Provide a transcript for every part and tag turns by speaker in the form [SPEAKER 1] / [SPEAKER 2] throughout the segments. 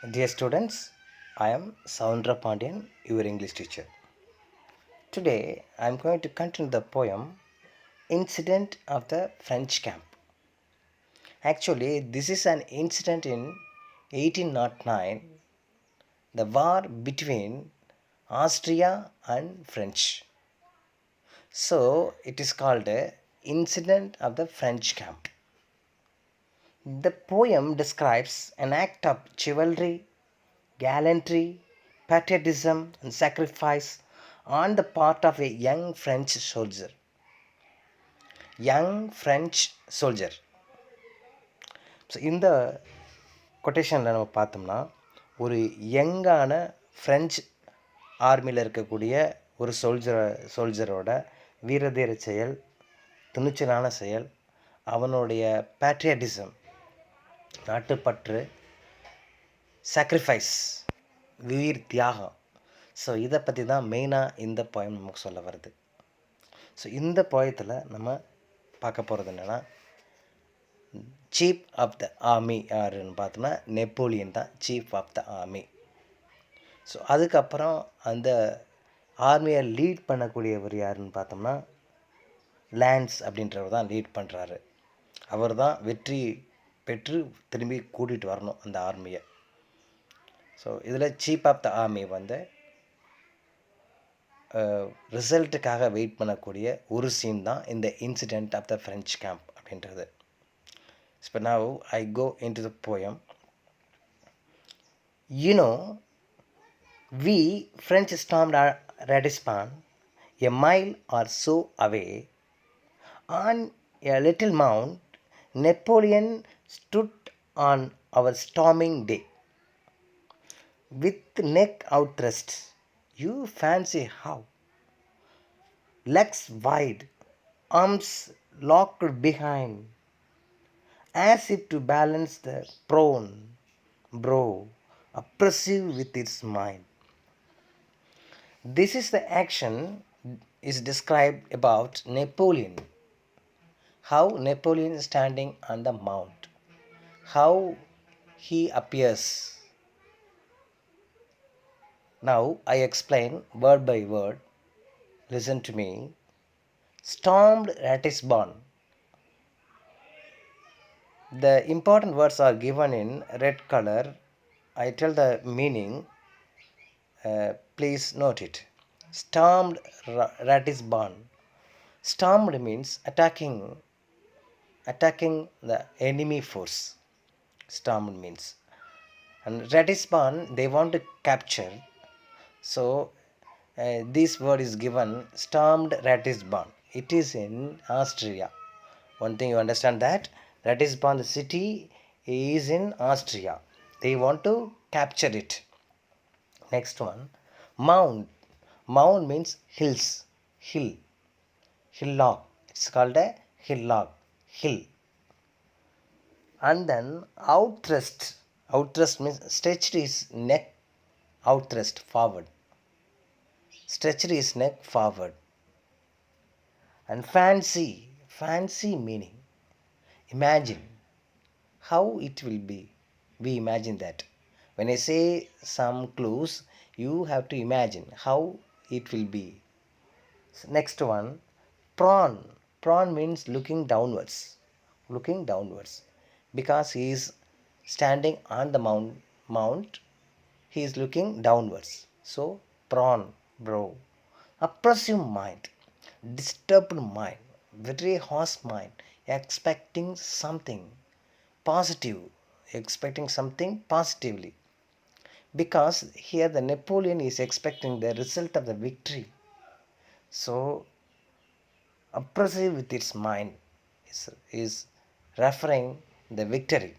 [SPEAKER 1] Dear students, I am Soundra Pandian, your English teacher. Today I am going to continue the poem Incident of the French Camp. Actually, this is an incident in 1809, the war between Austria and French. So, it is called a Incident of the French Camp. The poem describes an act of chivalry, gallantry, patriotism, and sacrifice on the part of a young French soldier. Young French soldier. So இந்த கொட்டேஷனில் நம்ம பார்த்தோம்னா ஒரு யங்கான French ஆர்மியில் இருக்கக்கூடிய ஒரு சோல்ஜரோட வீரதீர செயல், துணிச்சலான செயல், அவனுடைய பேட்ரியாட்டிசம், நாட்டுப்பற்று, சாக்ரிஃபைஸ், உயிர் தியாகம். ஸோ இதை பற்றி தான் மெயினாக இந்த போயம் நமக்கு சொல்ல வருது. ஸோ இந்த போயத்தில் நம்ம பார்க்க போகிறது என்னென்னா, சீஃப் ஆஃப் த ஆர்மி யாருன்னு பார்த்தோம்னா நெப்போலியன் தான் chief of the army. So அதுக்கப்புறம் அந்த ஆர்மியை லீட் பண்ணக்கூடியவர் யாருன்னு பார்த்தோம்னா லான்ஸ் அப்படின்றவர் தான் லீட் பண்ணுறாரு. அவர் தான் வெற்றி பெற்று திரும்பி கூட்டிகிட்டு வரணும் அந்த ஆர்மியை. ஸோ இதில் சீஃப் ஆஃப் த ஆர்மி வந்து ரிசல்ட்டுக்காக வெயிட் பண்ணக்கூடிய ஒரு சீன் தான் இந்த incident of the French camp அப்படின்றது. So now I go into the poem. You know, we French stormed Ratisbon a mile or so away. On a little mount, Napoleon stood on our storming day. With neck outthrust, you fancy how, legs wide, arms locked behind, as if to balance the prone brow, oppressive with its mind. This is the action is described about Napoleon. How Napoleon is standing on the mount. How he appears. Now I explain word by word. Listen to me. Stormed Ratisbon. The important words are given in red color. I tell the meaning. Please note it. Stormed Ratisbon. Stormed means attacking the enemy force. Stormed means. And Ratisbon they want to capture. So this word is given stormed Ratisbon. It is in Austria. One thing you understand that Ratisbon, the city, is in Austria. They want to capture it. Next one, mount. Mount means hills, hill, hillock. It's called a hillock, hill. And then outthrust. Outthrust means stretched his neck, outthrust forward. Stretched his neck forward. And fancy. Fancy meaning imagine how it will be. We imagine that. When I say some clues, you have to imagine how it will be. So next one, prawn. Prawn means looking downwards. Looking downwards. Because he is standing on the mount, he is looking downwards. So prawn, bro. Oppressive mind. Disturbed mind. Very harsh mind. Expecting something positive, expecting something positively, because here the Napoleon is expecting the result of the victory. So oppressive with its mind is referring the victory.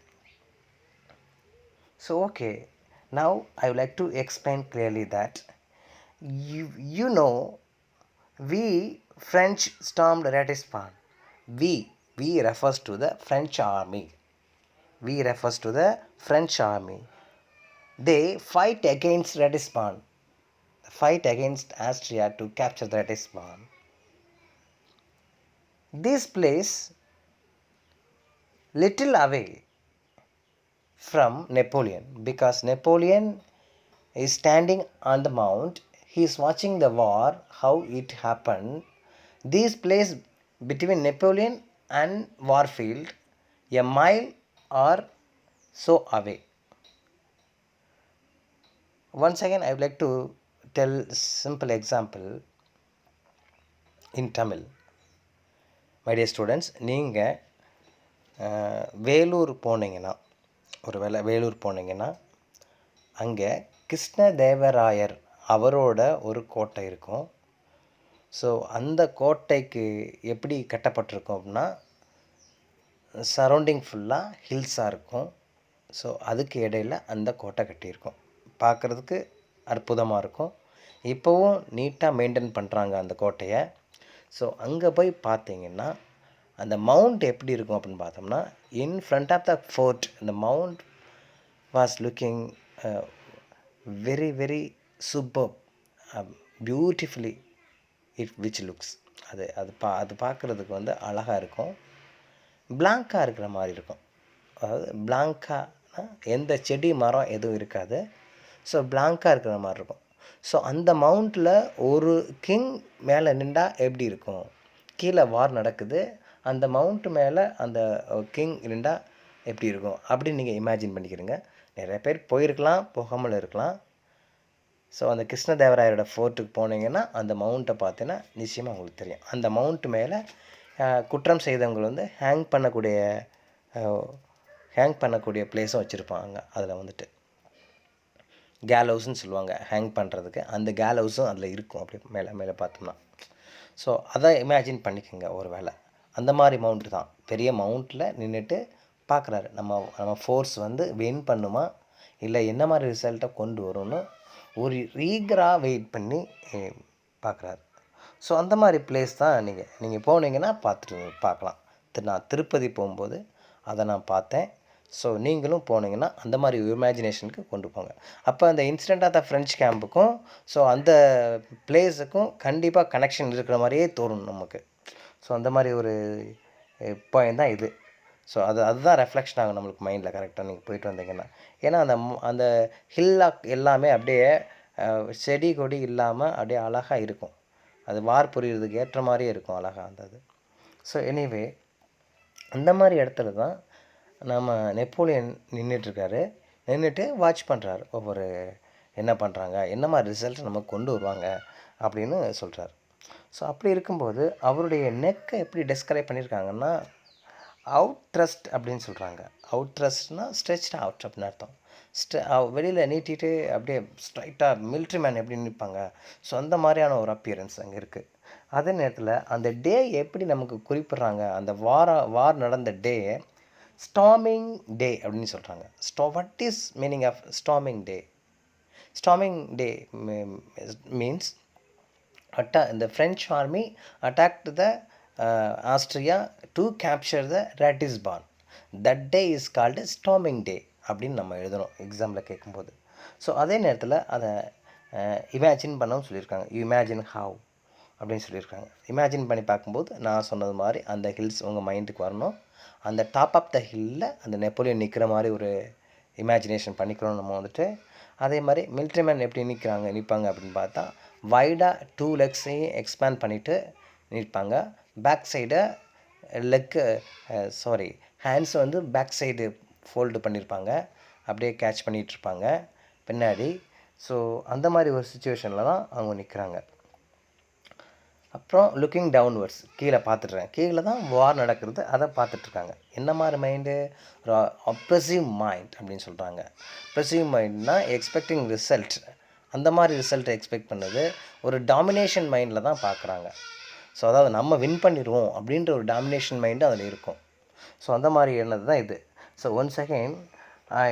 [SPEAKER 1] So okay, now I would like to explain clearly that you know, we French stormed Ratisbon. We refers to the French army. We refers to the French army. They fight against Ratisbon. Fight against Austria to capture Ratisbon. This place little away from Napoleon, because Napoleon is standing on the mount. He is watching the war, how it happened. This place between Napoleon and warfield, a mile or so away. Once again, I would like to tell simple example in Tamil. My dear students, நீங்கள் வேலூர் போனீங்கன்னா, ஒரு வேலூர் போனீங்கன்னா அங்கே கிருஷ்ணதேவராயர் அவரோட ஒரு கோட்டை இருக்கும். So அந்த கோட்டைக்கு எப்படி கட்டப்பட்டிருக்கும் அப்படின்னா, சரௌண்டிங் ஃபுல்லாக ஹில்ஸாக இருக்கும். ஸோ அதுக்கு இடையில் அந்த கோட்டை கட்டியிருக்கும். பார்க்குறதுக்கு அற்புதமாக இருக்கும். இப்போவும் நீட்டாக மெயின்டைன் பண்ணுறாங்க அந்த கோட்டையை. ஸோ அங்கே போய் பார்த்தீங்கன்னா அந்த மவுண்ட் எப்படி இருக்கும் அப்படின்னு பார்த்தோம்னா, in front of the fort இந்த mount was looking very very super, beautifully which looks. அது பார்க்குறதுக்கு வந்து அழகாக இருக்கும். பிளாங்காக இருக்கிற மாதிரி இருக்கும். அதாவது பிளாங்கானா எந்த செடி மரம் எதுவும் இருக்காது. ஸோ பிளாங்காக இருக்கிற மாதிரி இருக்கும். ஸோ அந்த மவுண்ட்டில் ஒரு கிங் மேலே நின்றா எப்படி இருக்கும்? கீழே வார் நடக்குது, அந்த மவுண்ட்டு மேலே அந்த கிங் நின்றா எப்படி இருக்கும் அப்படின்னு நீங்கள் இமேஜின் பண்ணிக்கிறீங்க. நிறைய பேர் போயிருக்கலாம், போகாமல் இருக்கலாம். ஸோ அந்த கிருஷ்ணதேவராயரோட ஃபோர்ட்டுக்கு போனீங்கன்னா அந்த மவுண்ட்டை பார்த்தீங்கன்னா நிச்சயமாக உங்களுக்கு தெரியும். அந்த மவுண்ட்டு மேலே குற்றம் செய்தவங்க வந்து ஹேங் பண்ணக்கூடிய பிளேஸும் வச்சுருப்பாங்க. அதில் வந்துட்டு கேலவுஸ்ன்னு சொல்லுவாங்க ஹேங் பண்ணுறதுக்கு. அந்த கேலவுஸும் அதில் இருக்கும் அப்படி மேலே பார்த்தோம்னா. ஸோ அதை இமேஜின் பண்ணிக்கோங்க. ஒரு வேளை அந்த மாதிரி மவுண்ட்டு தான், பெரிய மவுண்ட்டில் நின்றுட்டு பார்க்குறாரு நம்ம ஃபோர்ஸ் வந்து வின் பண்ணுமா இல்லை என்ன மாதிரி ரிசல்ட்டை கொண்டு வரும்னு ஒரு ஈகராக வெயிட் பண்ணி பார்க்குறாரு. ஸோ அந்த மாதிரி பிளேஸ் தான் நீங்கள் போனீங்கன்னா பார்க்கலாம். நான் திருப்பதி போகும்போது அதை நான் பார்த்தேன். ஸோ நீங்களும் போனீங்கன்னா அந்த மாதிரி இமேஜினேஷனுக்கு கொண்டு போங்க. அப்போ அந்த இன்சிடெண்ட் ஆஃப் த ஃப்ரெஞ்ச் கேம்புக்கும் ஸோ அந்த பிளேஸுக்கும் கண்டிப்பாக கனெக்ஷன் இருக்கிற மாதிரியே தோணும் நமக்கு. ஸோ அந்த மாதிரி ஒரு பாயிண்ட் தான் இது. ஸோ அதுதான் ரெஃப்ளெக்ஷன் ஆகும் நம்மளுக்கு மைண்டில் கரெக்டாக நீங்கள் போயிட்டு வந்தீங்கன்னா. ஏன்னா அந்த ஹில்லாக் எல்லாமே அப்படியே செடி கொடி இல்லாமல் அப்படியே அழகாக இருக்கும். அது வார் புரியுறதுக்கு ஏற்ற மாதிரியே இருக்கும் அழகாக அந்த இது. ஸோ எனிவே அந்த மாதிரி இடத்துல தான் நம்ம நெப்போலியன் நின்றுட்டு வாட்ச் பண்ணுறாரு. ஒவ்வொரு என்ன பண்ணுறாங்க, என்ன மாதிரி ரிசல்ட் நமக்கு கொண்டு வருவாங்க அப்படின்னு சொல்கிறார். ஸோ அப்படி இருக்கும்போது அவருடைய நெக்கை எப்படி டெஸ்கிரைப் பண்ணியிருக்காங்கன்னா, அவுட் த்ரஸ்ட் அப்படின்னு சொல்கிறாங்க. அவுட் த்ரஸ்ட்னால் ஸ்ட்ரெச்ட் அவுட் அப்படின்னு அர்த்தம். வெளியில் நீட்டிட்டு அப்படியே ஸ்ட்ரைட்டாக மிலிட்ரி மேன் எப்படி நிற்பாங்க, ஸோ அந்த மாதிரியான ஒரு அப்பியரன்ஸ் அங்கே இருக்குது. அதே நேரத்தில் அந்த டே எப்படி நமக்கு குறிப்பிட்றாங்க, அந்த வார் நடந்த டே ஸ்டார்மிங் டே அப்படின்னு சொல்கிறாங்க. What is meaning of storming day? Storming day means the French army attacked the Austria to capture the Ratisbon. That day is called storming day அப்படின்னு நம்ம எழுதணும் எக்ஸாமில் கேட்கும்போது. ஸோ அதே நேரத்தில் அதை இமேஜின் பண்ணவும் சொல்லியிருக்காங்க. இமேஜின் ஹவ் அப்படின்னு சொல்லியிருக்காங்க. இமேஜின் பண்ணி பார்க்கும்போது நான் சொன்னது மாதிரி அந்த ஹில்ஸ் உங்கள் மைண்டுக்கு வரணும். அந்த டாப் ஆஃப் த ஹில்லில் அந்த நெப்போலியன் நிற்கிற மாதிரி ஒரு இமேஜினேஷன் பண்ணிக்கிறோம் நம்ம வந்துட்டு. அதே மாதிரி மிலிட்ரி மேன் எப்படி நிற்பாங்க அப்படின்னு பார்த்தா வைடாக 2 லெக்ஸையும் எக்ஸ்பேண்ட் பண்ணிவிட்டு நிற்பாங்க. பேக் சைடு ஹேண்ட்ஸ் வந்து பேக் சைடு ஃபோல்டு பண்ணியிருப்பாங்க, அப்படியே கேட்ச் பண்ணிகிட்ருப்பாங்க பின்னாடி. ஸோ அந்த மாதிரி ஒரு சுச்சுவேஷனில் தான் அவங்க நிற்கிறாங்க. அப்புறம் லுக்கிங் டவுன்வர்ட்ஸ், கீழே தான் வார் நடக்கிறது, அதை பார்த்துட்ருக்காங்க. என்ன மாதிரி மைண்டு? அப்ரெசிவ் மைண்ட் அப்படின்னு சொல்கிறாங்க. அப்ரெசிவ் மைண்ட்னால் எக்ஸ்பெக்டிங் ரிசல்ட், அந்த மாதிரி ரிசல்ட்டை எக்ஸ்பெக்ட் பண்ணது ஒரு டாமினேஷன் மைண்டில் தான் பார்க்குறாங்க. ஸோ அதாவது நம்ம வின் பண்ணிடுவோம் அப்படின்ற ஒரு டாமினேஷன் மைண்டு அதில் இருக்கும். ஸோ அந்த மாதிரி என்னது தான் இது. So once again I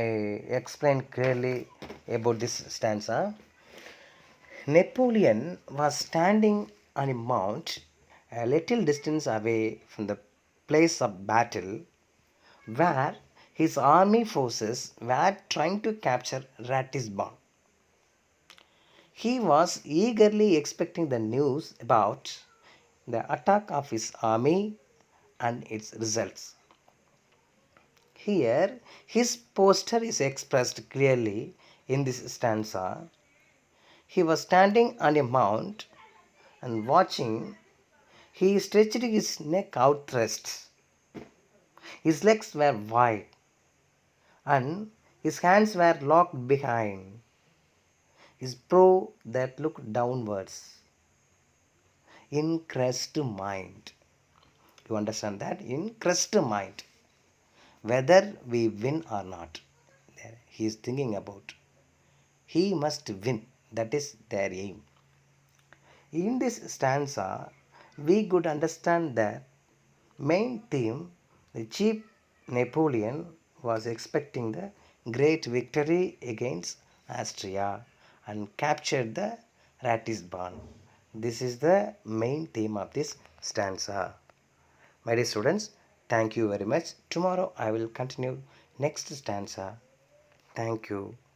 [SPEAKER 1] explain clearly about this stanza. Napoleon was standing on a mount a little distance away from the place of battle where his army forces were trying to capture Ratisbon. He was eagerly expecting the news about the attack of his army and its results. here his posture is expressed clearly in this stanza. He was standing on a mount and watching. He stretched his neck outthrust. His legs were wide and his hands were locked behind his brow that looked downwards in crest mind. You understand that? In crest mind. Whether we win or not, he is thinking about. He must win. That is their aim. In this stanza, we could understand that main theme, the chief Napoleon was expecting the great victory against Austria and captured the Ratisbon. This is the main theme of this stanza. My dear students, thank you very much. Tomorrow I will continue next stanza. Thank you.